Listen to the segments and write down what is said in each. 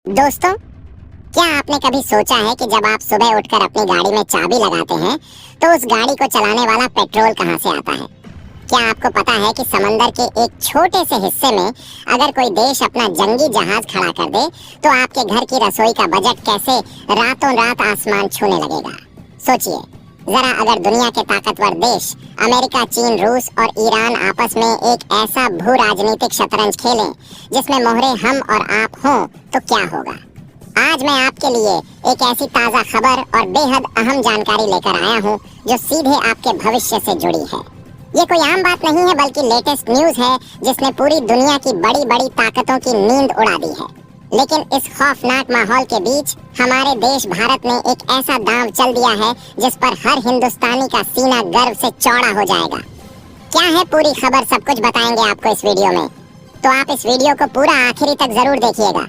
दोस्तों, क्या आपने कभी सोचा है कि जब आप सुबह उठकर अपनी गाड़ी में चाबी लगाते हैं तो उस गाड़ी को चलाने वाला पेट्रोल कहां से आता है? क्या आपको पता है कि समंदर के एक छोटे से हिस्से में अगर कोई देश अपना जंगी जहाज खड़ा कर दे तो आपके घर की रसोई का बजट कैसे रातों रात आसमान छूने लगेगा? सोचिए जरा, अगर दुनिया के ताकतवर देश अमेरिका, चीन, रूस और ईरान आपस में एक ऐसा भू राजनीतिक शतरंज खेलें जिसमें मोहरे हम और आप हों तो क्या होगा? आज मैं आपके लिए एक ऐसी ताजा खबर और बेहद अहम जानकारी लेकर आया हूं जो सीधे आपके भविष्य से जुड़ी है। ये कोई आम बात नहीं है बल्कि लेटेस्ट न्यूज है जिसने पूरी दुनिया की बड़ी बड़ी ताकतों की नींद उड़ा दी है। लेकिन इस खौफनाक माहौल के बीच हमारे देश भारत ने एक ऐसा दांव चल दिया है जिस पर हर हिंदुस्तानी का सीना गर्व से चौड़ा हो जाएगा। क्या है पूरी खबर, सब कुछ बताएंगे आपको इस वीडियो में, तो आप इस वीडियो को पूरा आखिरी तक जरूर देखिएगा।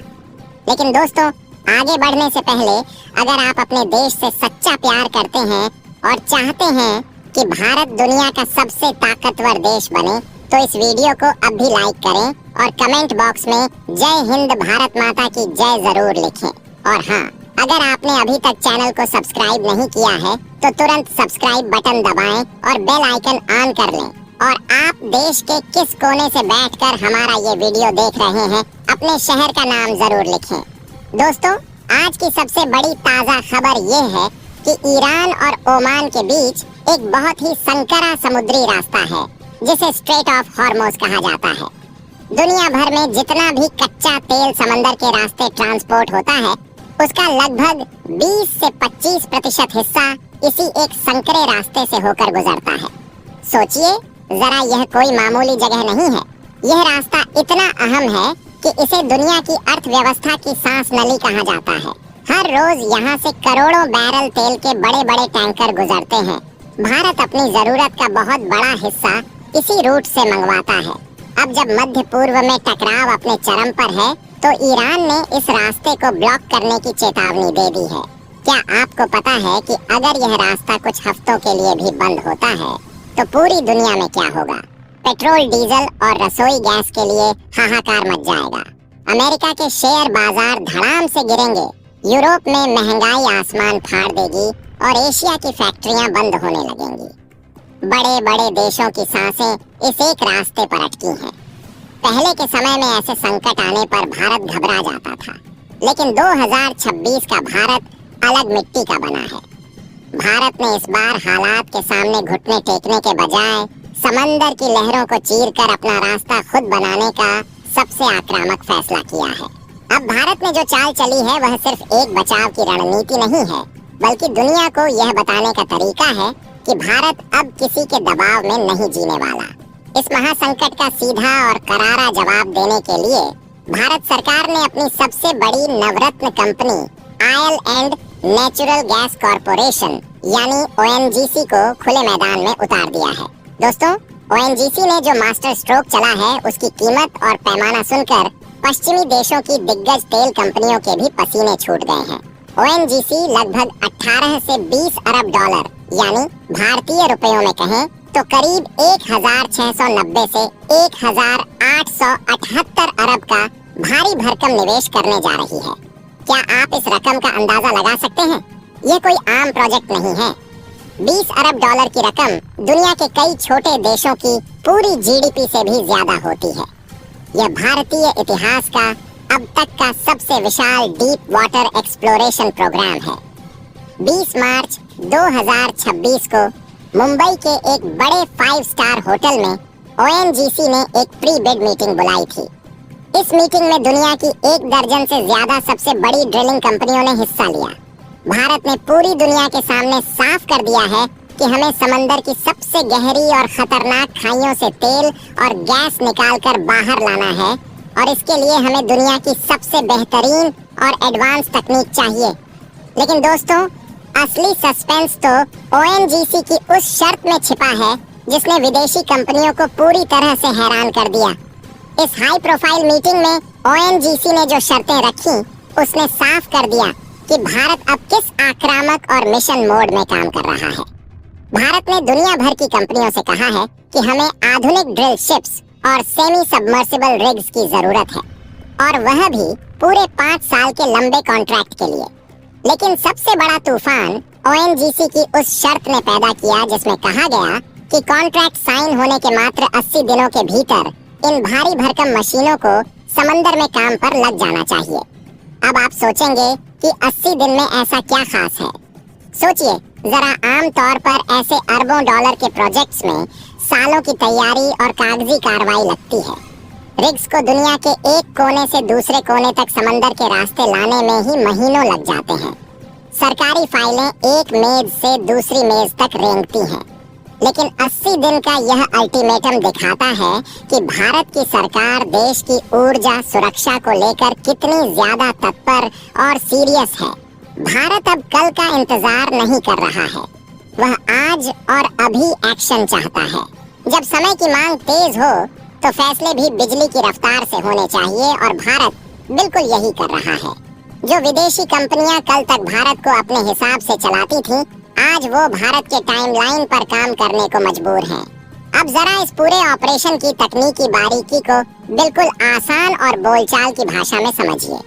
लेकिन दोस्तों, आगे बढ़ने से पहले अगर आप अपने देश से सच्चा प्यार करते हैं और चाहते हैं कि भारत दुनिया का सबसे ताकतवर देश बने तो इस वीडियो को अब भी लाइक करें और कमेंट बॉक्स में जय हिंद भारत माता की जय जरूर लिखें। और हाँ, अगर आपने अभी तक चैनल को सब्सक्राइब नहीं किया है तो तुरंत सब्सक्राइब बटन दबाएं और बेल आइकन ऑन कर लें। और आप देश के किस कोने से बैठकर हमारा ये वीडियो देख रहे हैं, अपने शहर का नाम जरूर लिखें। दोस्तों, आज की सबसे बड़ी ताजा खबर ये है कि ईरान और ओमान के बीच एक बहुत ही संकरा समुद्री रास्ता है जिसे स्ट्रेट ऑफ हॉर्मोज कहा जाता है। दुनिया भर में जितना भी कच्चा तेल समंदर के रास्ते ट्रांसपोर्ट होता है उसका लगभग 20 से 25% हिस्सा इसी एक संकरे रास्ते से होकर गुजरता है। सोचिए जरा, यह कोई मामूली जगह नहीं है। यह रास्ता इतना अहम है कि इसे दुनिया की अर्थव्यवस्था की सांस नली कहा जाता है। हर रोज यहाँ से करोड़ों बैरल तेल के बड़े बड़े टैंकर गुजरते हैं। भारत अपनी जरूरत का बहुत बड़ा हिस्सा इसी रूट से मंगवाता है। अब जब मध्य पूर्व में टकराव अपने चरम पर है तो ईरान ने इस रास्ते को ब्लॉक करने की चेतावनी दे दी है। क्या आपको पता है कि अगर यह रास्ता कुछ हफ्तों के लिए भी बंद होता है तो पूरी दुनिया में क्या होगा? पेट्रोल, डीजल और रसोई गैस के लिए हाहाकार मच जाएगा। अमेरिका के शेयर बाजार धड़ाम से गिरेंगे, यूरोप में महंगाई आसमान फाड़ देगी और एशिया की फैक्ट्रियां बंद होने लगेंगी। बड़े बड़े देशों की सांसें इस एक रास्ते पर अटकी हैं। पहले के समय में ऐसे संकट आने पर भारत घबरा जाता था, लेकिन 2026 का भारत अलग मिट्टी का बना है। भारत ने इस बार हालात के सामने घुटने टेकने के बजाय समंदर की लहरों को चीरकर अपना रास्ता खुद बनाने का सबसे आक्रामक फैसला किया है। अब भारत ने जो चाल चली है वह सिर्फ एक बचाव की रणनीति नहीं है बल्कि दुनिया को यह बताने का तरीका है कि भारत अब किसी के दबाव में नहीं जीने वाला। इस महासंकट का सीधा और करारा जवाब देने के लिए भारत सरकार ने अपनी सबसे बड़ी Navratna company oil and natural gas corporation यानी ONGC को खुले मैदान में उतार दिया है। दोस्तों, ONGC ने जो मास्टर स्ट्रोक चला है उसकी कीमत और पैमाना सुनकर पश्चिमी देशों की दिग्गज तेल कंपनियों के भी पसीने छूट गए हैं। ONGC लगभग 18 से 20 अरब डॉलर यानी भारतीय रुपयों में कहें तो करीब 1690 से 1878 अरब का भारी भरकम निवेश करने जा रही है। क्या आप इस रकम का अंदाजा लगा सकते हैं? यह कोई आम प्रोजेक्ट नहीं है। 20 अरब डॉलर की रकम दुनिया के कई छोटे देशों की पूरी GDP से भी ज्यादा होती है। यह भारतीय इतिहास का अब तक का सबसे विशाल डीप वाटर एक्सप्लोरेशन प्रोग्राम है। 20 मार्च 2026 को मुंबई के एक बड़े 5 स्टार होटल में ONGC ने एक प्री बिड मीटिंग बुलाई थी। इस मीटिंग में दुनिया की 1 दर्जन से ज्यादा सबसे बड़ी ड्रिलिंग कंपनियों ने हिस्सा लिया। भारत ने पूरी दुनिया के सामने साफ कर दिया है कि हमें समंदर की सबसे गहरी और खतरनाक खाइयों से तेल और गैस निकालकर बाहर लाना है और इसके लिए हमें दुनिया की सबसे बेहतरीन और एडवांस तकनीक चाहिए। लेकिन दोस्तों, असली सस्पेंस तो ONGC की उस शर्त में छिपा है जिसने विदेशी कंपनियों को पूरी तरह से हैरान कर दिया। इस हाई प्रोफाइल मीटिंग में ONGC ने जो शर्तें रखी उसने साफ कर दिया कि भारत अब किस आक्रामक और मिशन मोड में काम कर रहा है। भारत ने दुनिया भर की कंपनियों से कहा है कि हमें आधुनिक ड्रिल शिप्स और सेमी सबमर्सिबल रिग्स की जरूरत है और वह भी पूरे 5 साल के लंबे कॉन्ट्रैक्ट के लिए। लेकिन सबसे बड़ा तूफान ओएनजीसी की उस शर्त ने पैदा किया जिसमें कहा गया कि कॉन्ट्रैक्ट साइन होने के मात्र 80 दिनों के भीतर इन भारी भरकम मशीनों को समंदर में काम पर लग जाना चाहिए। अब आप सोचेंगे कि 80 दिन में ऐसा क्या खास है। सोचिए जरा, आम तौर पर ऐसे अरबों डॉलर के प्रोजेक्ट्स में सालों की तैयारी और कागजी कार्रवाई लगती है। रिग्स को दुनिया के एक कोने से दूसरे कोने तक समंदर के रास्ते लाने में ही महीनों लग जाते हैं। सरकारी फाइलें एक मेज से दूसरी मेज तक रेंगती हैं। लेकिन 80 दिन का यह अल्टीमेटम दिखाता है कि भारत की सरकार देश की ऊर्जा सुरक्षा को लेकर कितनी ज्यादा तत्पर और सीरियस है। भारत अब कल का इंतजार नहीं कर रहा है, वह आज और अभी एक्शन चाहता है। जब समय की मांग तेज हो तो फैसले भी बिजली की रफ्तार से होने चाहिए और भारत बिल्कुल यही कर रहा है। जो विदेशी कंपनियां कल तक भारत को अपने हिसाब से चलाती थीं, आज वो भारत के टाइमलाइन पर काम करने को मजबूर हैं। अब जरा इस पूरे ऑपरेशन की तकनीकी बारीकी को बिल्कुल आसान और बोलचाल की भाषा में समझिए।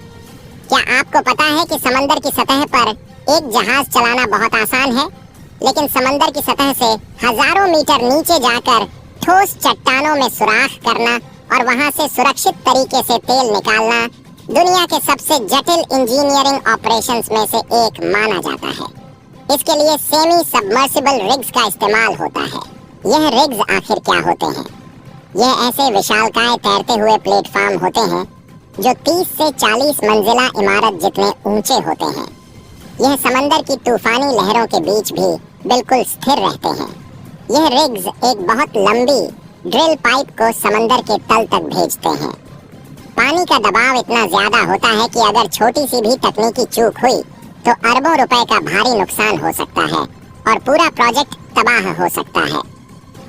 क्या आपको पता है कि समंदर की सतह पर एक जहाज चलाना बहुत आसान है, लेकिन समंदर की सतह से हजारों मीटर नीचे जाकर ठोस चट्टानों में सुराख करना और वहां से सुरक्षित तरीके से तेल निकालना दुनिया के सबसे जटिल इंजीनियरिंग ऑपरेशंस में से एक माना जाता है। इसके लिए सेमी सबमर्सिबल रिग्स का इस्तेमाल होता है। यह रिग्स आखिर क्या होते हैं? यह ऐसे विशालकाय तैरते हुए प्लेटफॉर्म होते हैं जो 30 से 40 मंजिला इमारत जितने ऊंचे होते हैं। यह समंदर की तूफानी लहरों के बीच भी बिल्कुल स्थिर रहते हैं। यह रिग्स एक बहुत लंबी ड्रिल पाइप को समंदर के तल तक भेजते हैं। पानी का दबाव इतना ज्यादा होता है कि अगर छोटी सी भी तकनीकी चूक हुई तो अरबों रुपए का भारी नुकसान हो सकता है और पूरा प्रोजेक्ट तबाह हो सकता है।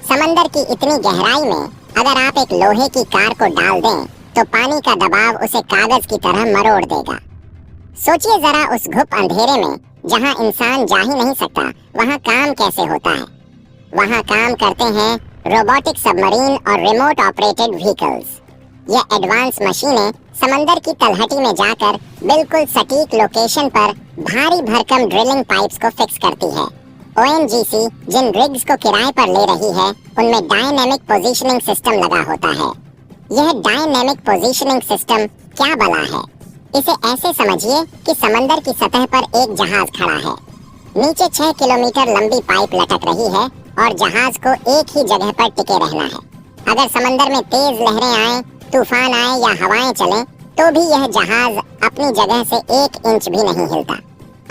समंदर की इतनी गहराई में अगर आप एक लोहे की कार को डाल दें तो पानी का दबाव उसे कागज की तरह मरोड़ देगा। सोचिए जरा, उस घुप अंधेरे में जहां इंसान जा ही नहीं सकता, वहां काम कैसे होता है। वहां काम करते हैं रोबोटिक सबमरीन और रिमोट ऑपरेटेड व्हीकल्स। ये एडवांस मशीनें समंदर की तलहटी में जाकर बिल्कुल सटीक लोकेशन पर भारी भरकम ड्रिलिंग पाइप्स को फिक्स करती है। ओएनजीसी जिन रिग्स को किराए पर ले रही है उनमें डायनेमिक पोजीशनिंग सिस्टम लगा होता है। यह डायनेमिक पोजीशनिंग सिस्टम क्या भला है? इसे ऐसे समझिए कि समंदर की सतह पर एक जहाज खड़ा है। नीचे 6 किलोमीटर लंबी पाइप लटक रही है और जहाज को एक ही जगह पर टिके रहना है। अगर समंदर में तेज लहरें आए, तूफान आए या हवाएं चलें तो भी यह जहाज अपनी जगह से 1 इंच भी नहीं हिलता।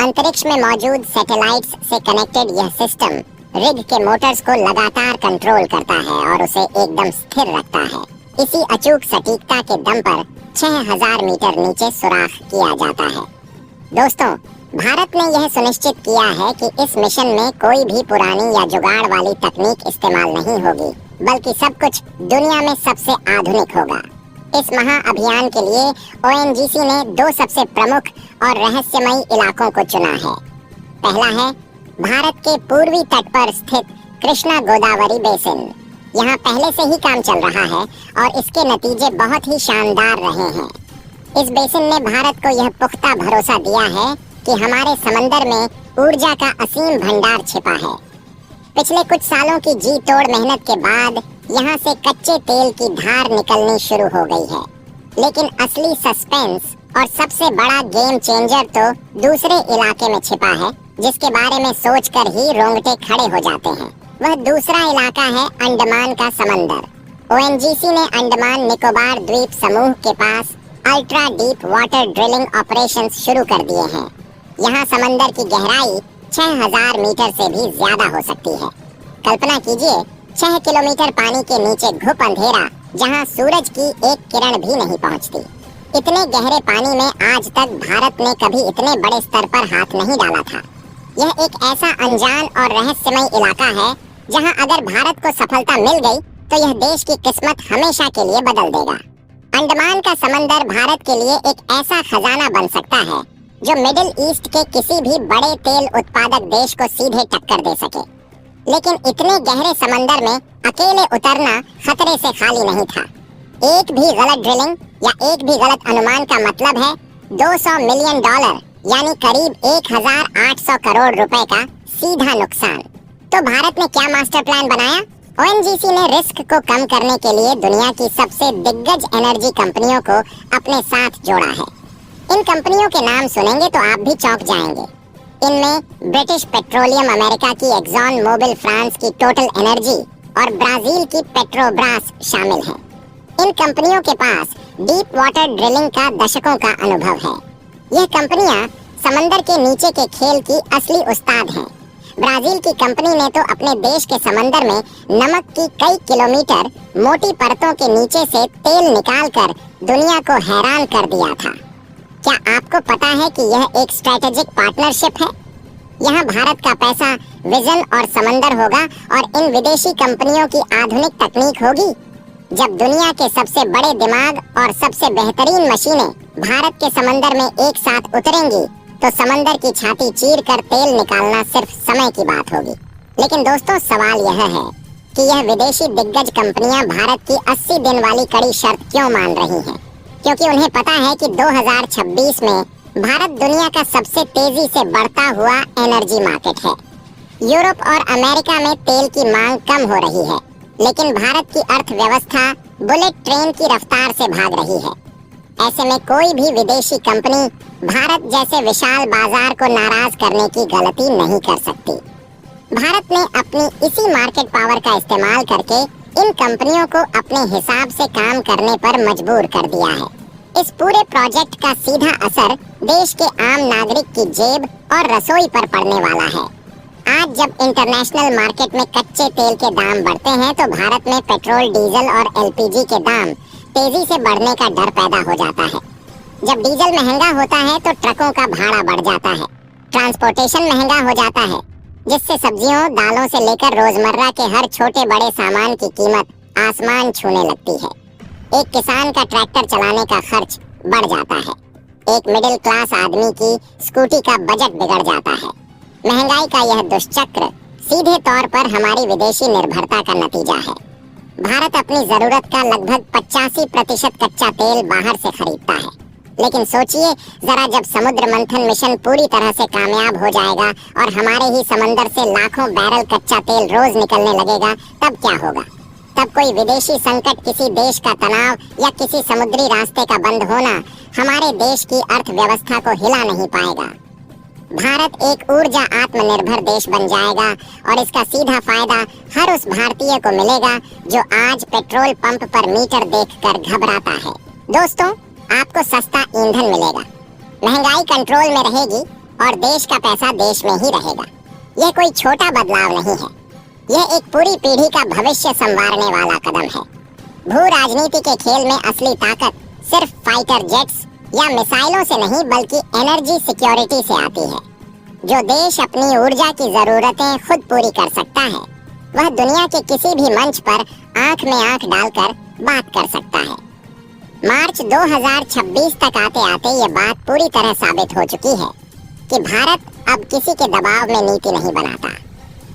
अंतरिक्ष में मौजूद सैटेलाइट्स से कनेक्टेड यह सिस्टम रिग के मोटर्स को लगातार कंट्रोल करता है और उसे एकदम स्थिर रखता है। इसी अचूक सटीकता के दम पर 6000 मीटर नीचे सुराख किया जाता है। दोस्तों, भारत ने यह सुनिश्चित किया है कि इस मिशन में कोई भी पुरानी या जुगाड़ वाली तकनीक इस्तेमाल नहीं होगी, बल्कि सब कुछ दुनिया में सबसे आधुनिक होगा। इस महा अभियान के लिए ओएनजीसी ने 2 सबसे प्रमुख और रहस्यमयी इलाकों को चुना है। पहला है भारत के पूर्वी तट पर स्थित कृष्णा गोदावरी बेसिन। यहाँ पहले से ही काम चल रहा है और इसके नतीजे बहुत ही शानदार रहे हैं। इस बेसिन ने भारत को यह पुख्ता भरोसा दिया है कि हमारे समंदर में ऊर्जा का असीम भंडार छिपा है। पिछले कुछ सालों की जी तोड़ मेहनत के बाद यहाँ से कच्चे तेल की धार निकलनी शुरू हो गई है। लेकिन असली सस्पेंस और सबसे बड़ा गेम चेंजर तो दूसरे इलाके में छिपा है, जिसके बारे में सोचकर ही रोंगटे खड़े हो जाते हैं। वह दूसरा इलाका है अंडमान का समंदर। ओएनजीसी ने अंडमान निकोबार द्वीप समूह के पास ultra deep water drilling operations शुरू कर दिए हैं। यहाँ समंदर की गहराई 6000 मीटर से भी ज्यादा हो सकती है। कल्पना कीजिए, 6 किलोमीटर पानी के नीचे घुप अंधेरा जहाँ सूरज की एक किरण भी नहीं पहुँचती। इतने गहरे पानी में आज तक भारत ने कभी इतने बड़े स्तर पर हाथ नहीं डाला था। यह एक ऐसा अनजान और रहस्यमय इलाका है जहां अगर भारत को सफलता मिल गई तो यह देश की किस्मत हमेशा के लिए बदल देगा। अंडमान का समंदर भारत के लिए एक ऐसा खजाना बन सकता है जो मिडिल ईस्ट के किसी भी बड़े तेल उत्पादक देश को सीधे टक्कर दे सके। लेकिन इतने गहरे समंदर में अकेले उतरना खतरे से खाली नहीं था। एक भी गलत ड्रिलिंग या एक भी गलत अनुमान का मतलब है $200 मिलियन, यानी करीब 1800 करोड़ रुपए का सीधा नुकसान। तो भारत ने क्या मास्टर प्लान बनाया? ओएनजीसी ने रिस्क को कम करने के लिए दुनिया की सबसे दिग्गज एनर्जी कंपनियों को अपने साथ जोड़ा है। इन कंपनियों के नाम सुनेंगे तो आप भी चौंक जाएंगे। इनमें ब्रिटिश पेट्रोलियम अमेरिका की एक्सॉन मोबिल, फ्रांस की टोटल एनर्जी और ब्राजील की पेट्रोब्रास शामिल हैं। इन कंपनियों के पास डीप वाटर ड्रिलिंग का दशकों का अनुभव है। यह कंपनियां समंदर के नीचे के खेल की असली उस्ताद हैं। ब्राजील की कंपनी ने तो अपने देश के समंदर में नमक की कई किलोमीटर मोटी परतों के नीचे से तेल निकालकर दुनिया को हैरान कर दिया था। क्या आपको पता है कि यह एक स्ट्रेटेजिक पार्टनरशिप है? यहाँ भारत का पैसा, विजन और समंदर होगा और इन विदेशी कंपनियों की आधुनिक तकनीक होगी। जब दुनिया के सबसे बड़े दिमाग और सबसे बेहतरीन मशीनें भारत के समंदर में एक साथ उतरेंगी तो समंदर की छाती चीर कर तेल निकालना सिर्फ समय की बात होगी। लेकिन दोस्तों, सवाल यह है कि यह विदेशी दिग्गज कंपनियां भारत की 80 दिन वाली कड़ी शर्त क्यों मान रही हैं? क्योंकि उन्हें पता है कि 2026 में भारत दुनिया का सबसे तेजी से बढ़ता हुआ एनर्जी मार्केट है। यूरोप और अमेरिका में तेल की मांग कम हो रही है, लेकिन भारत की अर्थव्यवस्था बुलेट ट्रेन की रफ्तार से भाग रही है। ऐसे में कोई भी विदेशी कंपनी भारत जैसे विशाल बाजार को नाराज करने की गलती नहीं कर सकती। भारत ने अपनी इसी मार्केट पावर का इस्तेमाल करके इन कंपनियों को अपने हिसाब से काम करने पर मजबूर कर दिया है। इस पूरे प्रोजेक्ट का सीधा असर देश के आम नागरिक की जेब और रसोई पर पड़ने वाला है। आज जब इंटरनेशनल मार्केट में कच्चे तेल के दाम बढ़ते हैं तो भारत में पेट्रोल, डीजल और एलपीजी के दाम तेजी से बढ़ने का डर पैदा हो जाता है। जब डीजल महंगा होता है तो ट्रकों का भाड़ा बढ़ जाता है, ट्रांसपोर्टेशन महंगा हो जाता है, जिससे सब्जियों, दालों से लेकर रोजमर्रा के हर छोटे बड़े सामान की कीमत आसमान छूने लगती है। एक किसान का ट्रैक्टर चलाने का खर्च बढ़ जाता है। एक मिडिल क्लास आदमी की स्कूटी का बजट बिगड़ जाता है। महंगाई का यह दुष्चक्र सीधे तौर पर हमारी विदेशी निर्भरता का नतीजा है। भारत अपनी जरूरत का लगभग 85% कच्चा तेल बाहर से खरीदता है। लेकिन सोचिए जरा, जब समुद्र मंथन मिशन पूरी तरह से कामयाब हो जाएगा और हमारे ही समंदर से लाखों बैरल कच्चा तेल रोज निकलने लगेगा, तब क्या होगा? तब कोई विदेशी संकट, किसी देश का तनाव या किसी समुद्री रास्ते का बंद होना हमारे देश की अर्थव्यवस्था को हिला नहीं पाएगा। भारत एक ऊर्जा आत्मनिर्भर देश बन जाएगा और इसका सीधा फायदा हर उस भारतीय को मिलेगा जो आज पेट्रोल पंप पर मीटर देखकर घबराता है। दोस्तों, आपको सस्ता ईंधन मिलेगा, महंगाई कंट्रोल में रहेगी और देश का पैसा देश में ही रहेगा। यह कोई छोटा बदलाव नहीं है, यह एक पूरी पीढ़ी का भविष्य संवारने वाला कदम है। भू राजनीति के खेल में असली ताकत सिर्फ फाइटर जेट्स या मिसाइलों से नहीं बल्कि एनर्जी सिक्योरिटी से आती है। जो देश अपनी ऊर्जा की जरूरतें खुद पूरी कर सकता है, वह दुनिया के किसी भी मंच पर आंख में आंख डालकर बात कर सकता है। मार्च 2026 तक आते आते ये बात पूरी तरह साबित हो चुकी है कि भारत अब किसी के दबाव में नीति नहीं बनाता।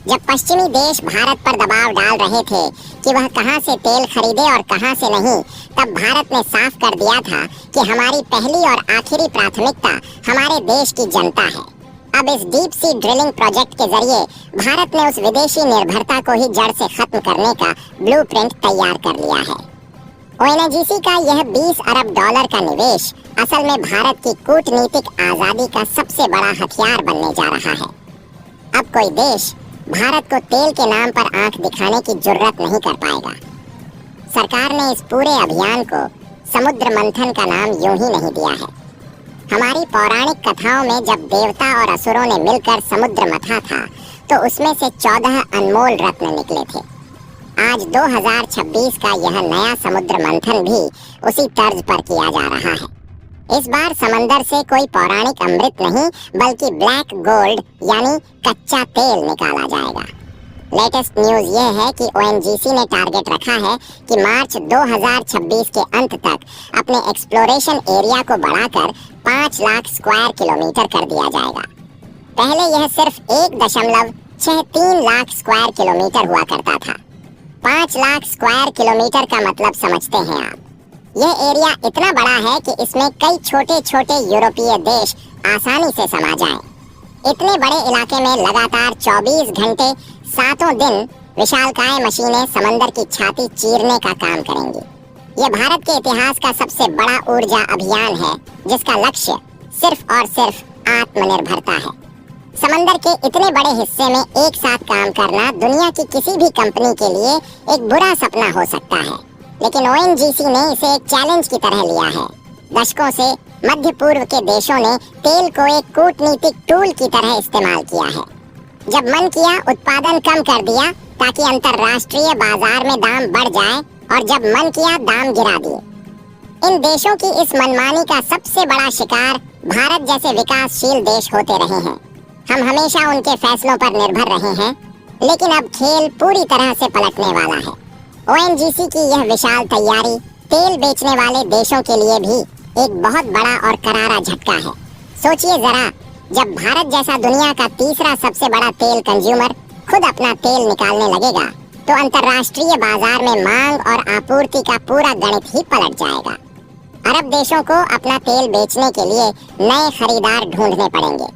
जब पश्चिमी देश भारत पर दबाव डाल रहे थे कि वह कहां से तेल खरीदे और कहां से नहीं, तब भारत ने साफ कर दिया था कि हमारी पहली और आखिरी प्राथमिकता हमारे देश की जनता है। अब इस डीप सी ड्रिलिंग प्रोजेक्ट के जरिए भारत ने उस विदेशी निर्भरता को ही जड़ से खत्म करने का ब्लूप्रिंट तैयार कर लिया है। ओएनजीसी का यह $20 अरब का निवेश असल में भारत की कूटनीतिक आजादी का सबसे बड़ा हथियार बनने जा रहा है। अब कोई देश भारत को तेल के नाम पर आंख दिखाने की जुर्रत नहीं कर पाएगा। सरकार ने इस पूरे अभियान को समुद्र मंथन का नाम यूं ही नहीं दिया है। हमारी पौराणिक कथाओं में जब देवता और असुरों ने मिलकर समुद्र मथा था तो उसमें से 14 अनमोल रत्न निकले थे। आज 2026 का यह नया समुद्र मंथन भी उसी तर्ज पर किया जा रहा है। इस बार समंदर से कोई पौराणिक अमृत नहीं बल्कि ब्लैक गोल्ड यानी कच्चा तेल निकाला जाएगा। लेटेस्ट न्यूज ये है कि ओएनजीसी ने टारगेट रखा है कि मार्च 2026 के अंत तक अपने एक्सप्लोरेशन एरिया को बढ़ाकर 5 लाख स्क्वायर किलोमीटर कर दिया जाएगा। पहले यह सिर्फ 1.63 लाख स्क्वायर किलोमीटर हुआ करता था। 5 लाख स्क्वायर किलोमीटर का मतलब समझते हैं आप? यह एरिया इतना बड़ा है कि इसमें कई छोटे छोटे यूरोपीय देश आसानी से समा जाएं। इतने बड़े इलाके में लगातार 24 घंटे सातों दिन विशालकाय मशीनें समंदर की छाती चीरने का काम करेंगी। यह भारत के इतिहास का सबसे बड़ा ऊर्जा अभियान है जिसका लक्ष्य सिर्फ और सिर्फ आत्मनिर्भरता है। समंदर के इतने बड़े हिस्से में एक साथ काम करना दुनिया की किसी भी कंपनी के लिए एक बुरा सपना हो सकता है, लेकिन ओएनजीसी ने इसे एक चैलेंज की तरह लिया है। दशकों से मध्य पूर्व के देशों ने तेल को एक कूटनीतिक टूल की तरह इस्तेमाल किया है। जब मन किया उत्पादन कम कर दिया ताकि अंतरराष्ट्रीय बाजार में दाम बढ़ जाए, और जब मन किया दाम गिरा दिए। इन देशों की इस मनमानी का सबसे बड़ा शिकार भारत जैसे विकासशील देश होते रहे हैं। हम हमेशा उनके फैसलों पर निर्भर रहे हैं, लेकिन अब खेल पूरी तरह से पलटने वाला है। ओएनजीसी की यह विशाल तैयारी तेल बेचने वाले देशों के लिए भी एक बहुत बड़ा और करारा झटका है। सोचिए जरा, जब भारत जैसा दुनिया का तीसरा सबसे बड़ा तेल कंज्यूमर खुद अपना तेल निकालने लगेगा, तो अंतरराष्ट्रीय बाजार में मांग और आपूर्ति का पूरा गणित ही पलट जाएगा। अरब देशों को अपना तेल बेचने के लिए नए खरीदार ढूंढने पड़ेंगे।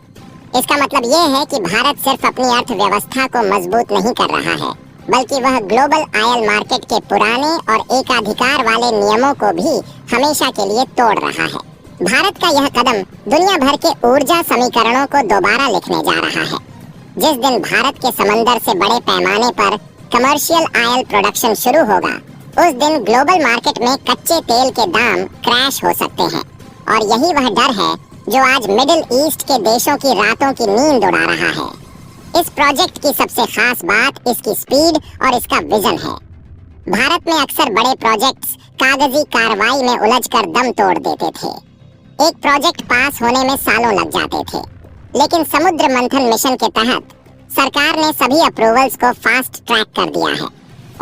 इसका मतलब ये है कि भारत सिर्फ अपनी अर्थव्यवस्था को मजबूत नहीं कर रहा है, बल्कि वह ग्लोबल ऑयल मार्केट के पुराने और एकाधिकार वाले नियमों को भी हमेशा के लिए तोड़ रहा है। भारत का यह कदम दुनिया भर के ऊर्जा समीकरणों को दोबारा लिखने जा रहा है। जिस दिन भारत के समंदर से बड़े पैमाने पर कमर्शियल ऑयल प्रोडक्शन शुरू होगा, उस दिन ग्लोबल मार्केट में कच्चे तेल के दाम क्रैश हो सकते हैं। और यही वह डर है जो आज मिडिल ईस्ट के देशों की रातों की नींद उड़ा रहा है। इस प्रोजेक्ट की सबसे खास बात इसकी स्पीड और इसका विजन है। भारत में अक्सर बड़े प्रोजेक्ट्स कागजी कार्रवाई में उलझकर दम तोड़ देते थे। एक प्रोजेक्ट पास होने में सालों लग जाते थे, लेकिन समुद्र मंथन मिशन के तहत सरकार ने सभी अप्रूवल्स को फास्ट ट्रैक कर दिया है।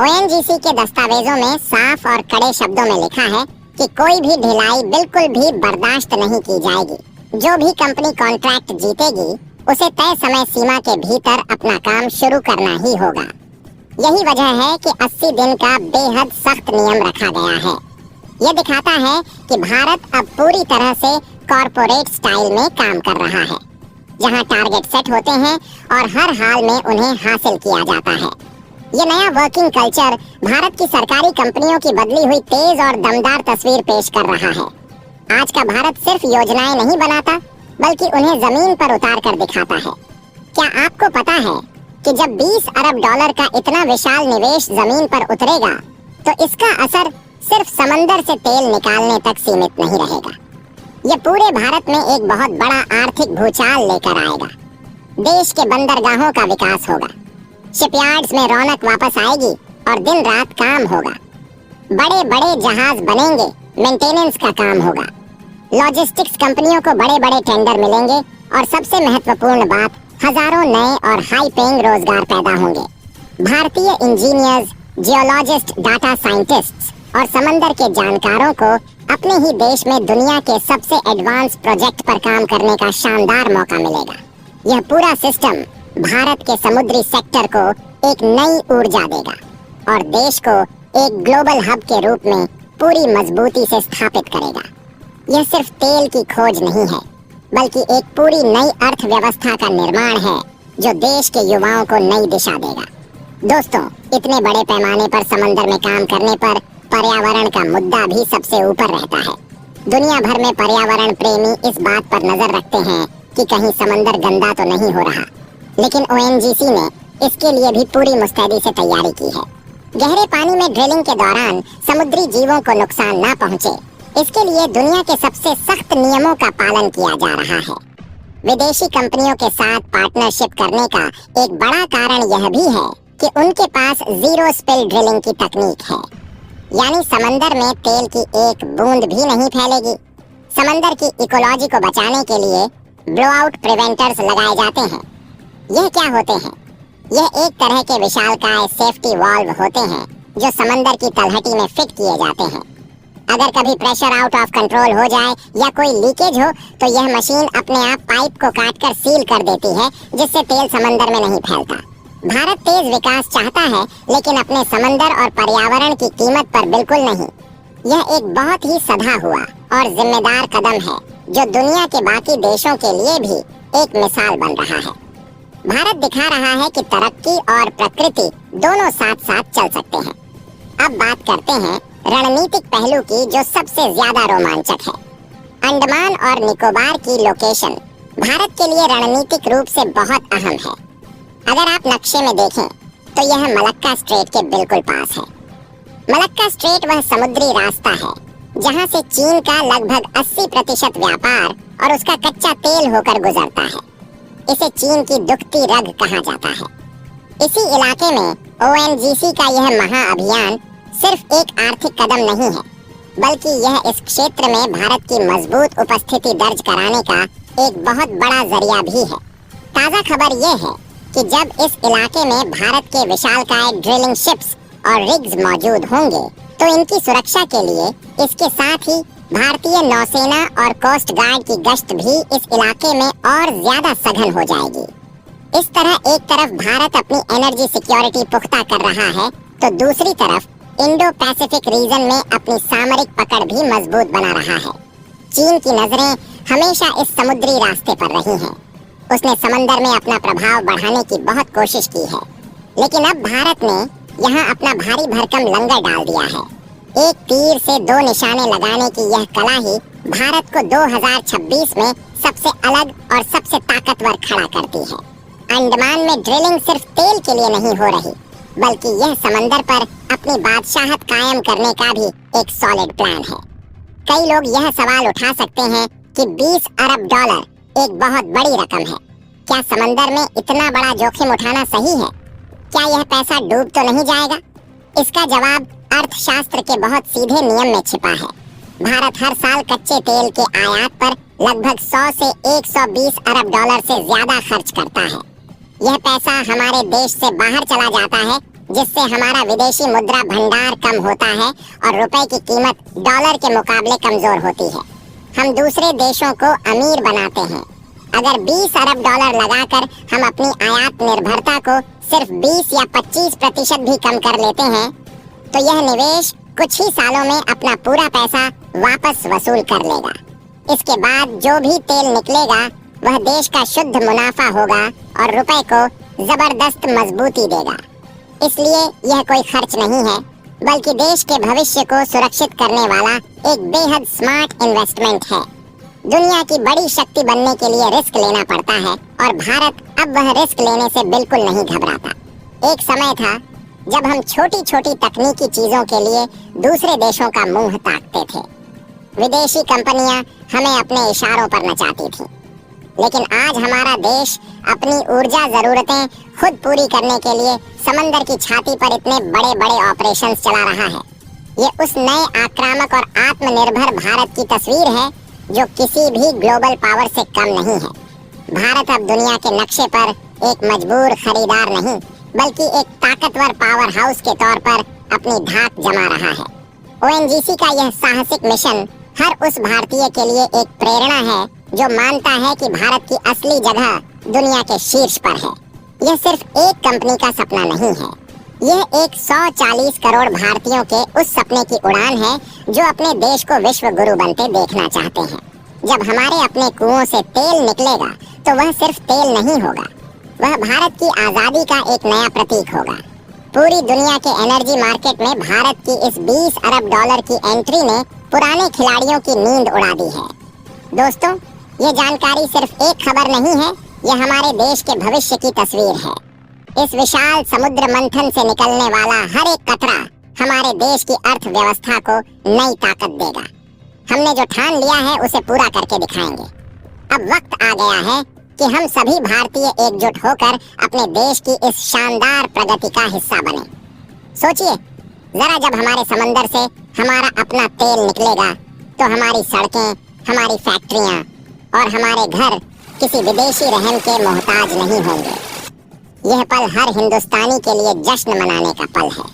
ओएनजीसी के दस्तावेजों में साफ और कड़े शब्दों में लिखा है कि कोई भी ढिलाई बिल्कुल भी बर्दाश्त नहीं की जाएगी। जो भी कंपनी कॉन्ट्रैक्ट जीतेगी, उसे तय समय सीमा के भीतर अपना काम शुरू करना ही होगा। यही वजह है कि 80 दिन का बेहद सख्त नियम रखा गया है। यह दिखाता है कि भारत अब पूरी तरह से कॉर्पोरेट स्टाइल में काम कर रहा है, जहां टारगेट सेट होते हैं और हर हाल में उन्हें हासिल किया जाता है। ये नया वर्किंग कल्चर भारत की सरकारी कंपनियों की बदली हुई तेज और दमदार तस्वीर पेश कर रहा है। आज का भारत सिर्फ योजनाएं नहीं बनाता, बल्कि उन्हें जमीन पर उतार कर दिखाता है। क्या आपको पता है कि जब 20 अरब डॉलर का इतना विशाल निवेश जमीन पर उतरेगा, तो इसका असर सिर्फ समंदर से तेल निकालने तक सीमित नहीं रहेगा। यह पूरे भारत में एक बहुत बड़ा आर्थिक भूचाल लेकर आएगा। देश के बंदरगाहों का विकास होगा, शिपयार्ड्स में रौनक वापस आएगी और दिन रात काम होगा। बड़े बड़े जहाज बनेंगे, मेंटेनेंस का काम होगा। लॉजिस्टिक्स कंपनियों को बड़े बड़े टेंडर मिलेंगे और सबसे महत्वपूर्ण बात, हजारों नए और हाई पेइंग रोजगार पैदा होंगे। भारतीय इंजीनियर्स, जियोलॉजिस्ट, डाटा साइंटिस्ट्स और समंदर के जानकारों को अपने ही देश में दुनिया के सबसे एडवांस प्रोजेक्ट पर काम करने का शानदार मौका मिलेगा। यह पूरा सिस्टम भारत के समुद्री सेक्टर को एक नई ऊर्जा देगा और देश को एक ग्लोबल हब के रूप में पूरी मजबूती से स्थापित करेगा। यह सिर्फ तेल की खोज नहीं है, बल्कि एक पूरी नई अर्थव्यवस्था का निर्माण है जो देश के युवाओं को नई दिशा देगा। दोस्तों, इतने बड़े पैमाने पर समंदर में काम करने पर पर्यावरण का मुद्दा भी सबसे ऊपर रहता है। दुनिया भर में पर्यावरण प्रेमी इस बात पर नजर रखते हैं कि कहीं समंदर गंदा तो नहीं हो रहा, लेकिन ओएनजीसी ने इसके लिए भी पूरी मुस्तैदी से तैयारी की है। गहरे पानी में ड्रिलिंग के दौरान समुद्री जीवों को नुकसान न पहुंचे, इसके लिए दुनिया के सबसे सख्त नियमों का पालन किया जा रहा है। विदेशी कंपनियों के साथ पार्टनरशिप करने का एक बड़ा कारण यह भी है कि उनके पास जीरो स्पिल ड्रिलिंग की तकनीक है, यानी समंदर में तेल की एक बूंद भी नहीं फैलेगी। समंदर की इकोलॉजी को बचाने के लिए ब्लोआउट प्रिवेंटर्स लगाए जाते हैं। यह क्या होते हैं? यह एक तरह के विशालकाय सेफ्टी वाल्व होते हैं जो समंदर की तलहटी में फिट किए जाते हैं। अगर कभी प्रेशर आउट ऑफ कंट्रोल हो जाए या कोई लीकेज हो, तो यह मशीन अपने आप पाइप को काटकर सील कर देती है, जिससे तेल समंदर में नहीं फैलता। भारत तेज विकास चाहता है, लेकिन अपने समंदर और पर्यावरण की कीमत पर बिल्कुल नहीं। यह एक बहुत ही सधा हुआ और जिम्मेदार कदम है जो दुनिया के बाकी देशों के लिए भी एक मिसाल बन रहा है। भारत दिखा रहा है कि तरक्की और प्रकृति दोनों साथ साथ चल सकते हैं। अब बात करते हैं रणनीतिक पहलू की, जो सबसे ज्यादा रोमांचक है। अंडमान और निकोबार की लोकेशन भारत के लिए रणनीतिक रूप से बहुत अहम है। अगर आप नक्शे में देखें तो यह मलक्का स्ट्रेट के बिल्कुल पास है। मलक्का स्ट्रेट वह समुद्री रास्ता है जहां से चीन का लगभग 80% व्यापार और उसका कच्चा तेल होकर गुजरता है। इसे चीन की दुखती रग कहा जाता है। इसी इलाके में ONGC का यह महाअभियान सिर्फ एक आर्थिक कदम नहीं है, बल्कि यह इस क्षेत्र में भारत की मजबूत उपस्थिति दर्ज कराने का एक बहुत बड़ा जरिया भी है। ताजा खबर यह है कि जब इस इलाके में भारत के विशालकाय ड्रिलिंग शिप्स और रिग्स मौजूद होंगे तो इनकी सुरक्षा के लिए इसके साथ ही भारतीय नौसेना और कोस्ट गार्ड की गश्त भी इस इलाके में और ज्यादा सघन हो जाएगी। इस तरह एक तरफ भारत अपनी एनर्जी सिक्योरिटी पुख्ता कर रहा है तो दूसरी तरफ इंडो पैसिफिक रीजन में अपनी सामरिक पकड़ भी मजबूत बना रहा है। चीन की नजरें हमेशा इस समुद्री रास्ते पर रही हैं। उसने समंदर में अपना प्रभाव बढ़ाने की बहुत कोशिश की है, लेकिन अब भारत ने यहाँ अपना भारी भरकम लंगर डाल दिया है। एक तीर से दो निशाने लगाने की यह कला ही भारत को 2026 में सबसे अलग और सबसे ताकतवर खड़ा करती है। अंडमान में ड्रिलिंग सिर्फ तेल के लिए नहीं हो रही, बल्कि यह समंदर पर अपनी बादशाहत कायम करने का भी एक सॉलिड प्लान है। कई लोग यह सवाल उठा सकते हैं कि 20 अरब डॉलर एक बहुत बड़ी रकम है। क्या समंदर में इतना बड़ा जोखिम उठाना सही है? क्या यह पैसा डूब तो नहीं जाएगा? इसका जवाब अर्थशास्त्र के बहुत सीधे नियम में छिपा है। भारत हर साल कच्चे तेल के आयात पर लगभग 100 से 120 अरब डॉलर से ज्यादा खर्च करता है। यह पैसा हमारे देश से बाहर चला जाता है, जिससे हमारा विदेशी मुद्रा भंडार कम होता है और रुपए की कीमत डॉलर के मुकाबले कमजोर होती है। हम दूसरे देशों को अमीर बनाते हैं। अगर 20 अरब डॉलर लगाकर हम अपनी आयात निर्भरता को सिर्फ 20 या 25% भी कम कर लेते हैं तो यह निवेश कुछ ही सालों में अपना पूरा पैसा वापस वसूल कर लेगा। इसके बाद जो भी तेल निकलेगा वह देश का शुद्ध मुनाफा होगा और रुपए को जबरदस्त मजबूती देगा। इसलिए यह कोई खर्च नहीं है, बल्कि देश के भविष्य को सुरक्षित करने वाला एक बेहद स्मार्ट इन्वेस्टमेंट है। दुनिया की बड़ी शक्ति बनने के लिए रिस्क लेना पड़ता है और भारत अब वह रिस्क लेने से बिल्कुल नहीं घबराता। एक समय था जब हम छोटी छोटी तकनीकी चीजों के लिए दूसरे देशों का मुंह ताकते थे। विदेशी कंपनियां हमें अपने इशारों पर नचाती थीं। लेकिन आज हमारा देश अपनी ऊर्जा जरूरतें खुद पूरी करने के लिए समंदर की छाती पर इतने बड़े बड़े ऑपरेशंस चला रहा है। ये उस नए आक्रामक और आत्मनिर्भर भारत की तस्वीर है जो किसी भी ग्लोबल पावर से कम नहीं है। भारत अब दुनिया के नक्शे पर एक मजबूर खरीदार नहीं, बल्कि एक ताकतवर पावर हाउस के तौर पर अपनी धाक जमा रहा है। ONGC का यह साहसिक मिशन हर उस भारतीय के लिए एक प्रेरणा है जो मानता है कि भारत की असली जगह दुनिया के शीर्ष पर है। यह सिर्फ एक कंपनी का सपना नहीं है, यह एक 140 करोड़ भारतीयों के उस सपने की उड़ान है जो अपने देश को विश्व गुरु बनते देखना चाहते हैं। जब हमारे अपने कुओं से तेल निकलेगा तो वह सिर्फ तेल नहीं होगा, वह भारत की आजादी का एक नया प्रतीक होगा। पूरी दुनिया के एनर्जी मार्केट में भारत की इस 20 अरब डॉलर की एंट्री ने पुराने खिलाड़ियों की नींद उड़ा दी है। दोस्तों, ये जानकारी सिर्फ एक खबर नहीं है, यह हमारे देश के भविष्य की तस्वीर है। इस विशाल समुद्र मंथन से निकलने वाला हर एक कतरा हमारे देश की अर्थव्यवस्था को नई ताकत देगा। हमने जो ठान लिया है उसे पूरा करके दिखाएंगे। अब वक्त आ गया है कि हम सभी भारतीय एकजुट होकर अपने देश की इस शानदार प्रगति का हिस्सा बने। सोचिए जरा, जब हमारे समंदर से हमारा अपना तेल निकलेगा तो हमारी सड़कें, हमारी फैक्ट्रियां और हमारे घर किसी विदेशी रहम के मोहताज नहीं होंगे। यह पल हर हिंदुस्तानी के लिए जश्न मनाने का पल है।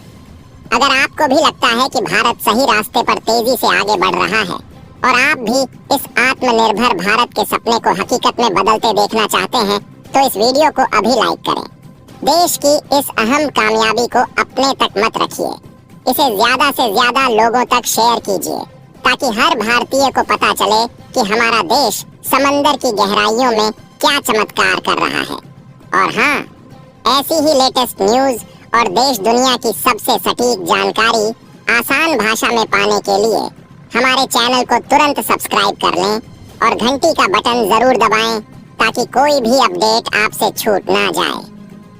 अगर आपको भी लगता है कि भारत सही रास्ते पर तेजी से आगे बढ़ रहा है और आप भी इस आत्मनिर्भर भारत के सपने को हकीकत में बदलते देखना चाहते हैं तो इस वीडियो को अभी लाइक करें। देश की इस अहम कामयाबी को अपने तक मत रखिए, इसे ज्यादा से ज्यादा लोगों तक शेयर कीजिए ताकि हर भारतीय को पता चले कि हमारा देश समंदर की गहराइयों में क्या चमत्कार कर रहा है। और हाँ, ऐसी ही लेटेस्ट न्यूज और देश दुनिया की सबसे सटीक जानकारी आसान भाषा में पाने के लिए हमारे चैनल को तुरंत सब्सक्राइब कर लें और घंटी का बटन जरूर दबाएं ताकि कोई भी अपडेट आपसे छूट ना जाए।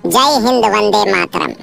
जय हिंद, वंदे मातरम।